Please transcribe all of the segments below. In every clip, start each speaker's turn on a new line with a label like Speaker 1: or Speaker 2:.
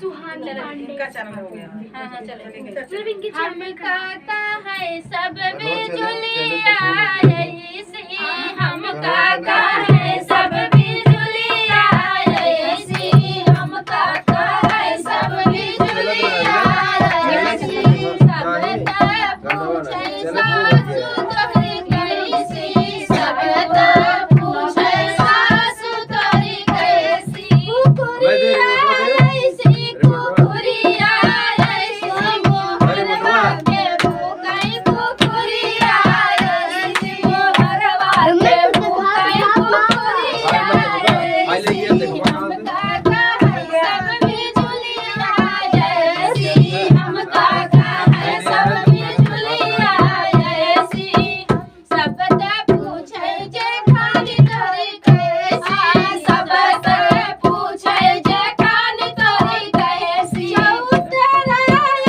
Speaker 1: सुहाना
Speaker 2: इनका चैनल हो गया।
Speaker 1: हाँ चलेगा।
Speaker 3: हम काका है सब बिजुलिया ऐसी, हम काका है सब बिजुलिया ऐसी, हम काका है सब बिजुलिया ऐसी, सब तब पूछे सासु तोहरी कैसी, सब तब पूछे सासु तोहरी कैसी, कुकुरिया ऐसी, कुकुरिया ऐसी, मोहरवा के भूखाई कुकुरिया ऐसी, मोहरवा के भूखाई कुकुरिया ऐसी, हम काका है सब बिजुलिया ऐसी, हम काका है सब बिजुलिया ऐसी, सब तब पूछे जे खानी तोरी कैसी, सब तब पूछे जे खानी तोरी कैसी, चौतरा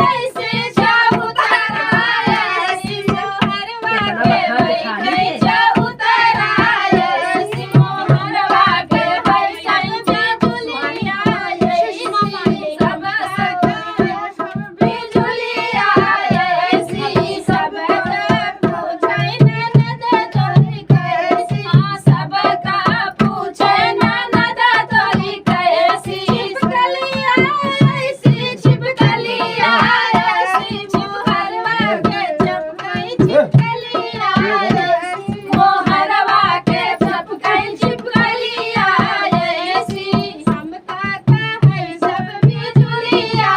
Speaker 3: ऐसी, चौतरा ऐसी, मोहरवा के बैठे चौतरा ऐसी, मोहरवा के बैठे बिजुलिया ऐसी, सब बिजुलिया ऐसी, सब तब पूछे ननद तोरी कैसी, सब का पूछे ननद तोरी कैसी, छिपकलिया ऐसी, छिपकलिया ऐसी, मोहरवा के चपकाई छिपकलिया ऐसी, मोहरवा के चपकाई छिपकलिया ऐसी, हम काका है सब बिजुलिया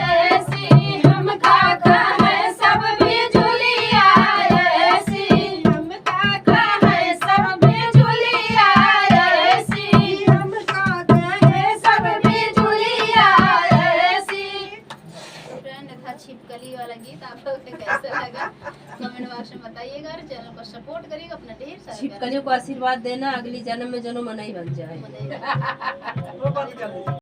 Speaker 3: ऐसी, हम काका है सब बिजुलिया ऐसी, हम काका है सब बिजुलिया ऐसी, हम काका है सब बिजुलिया ऐसी। फ्रेंड था छिपकली वाला गीत आप लोग को कैसा लगा कमेंट बॉक्स में बताइएगा और चैनल को सपोर्ट करिएगा अपना ढेर सारा
Speaker 4: छिपकलियों को आशीर्वाद देना, अगली जन्म में जन्म मनाई बन जाए।
Speaker 1: प्यार।
Speaker 2: वो बात कर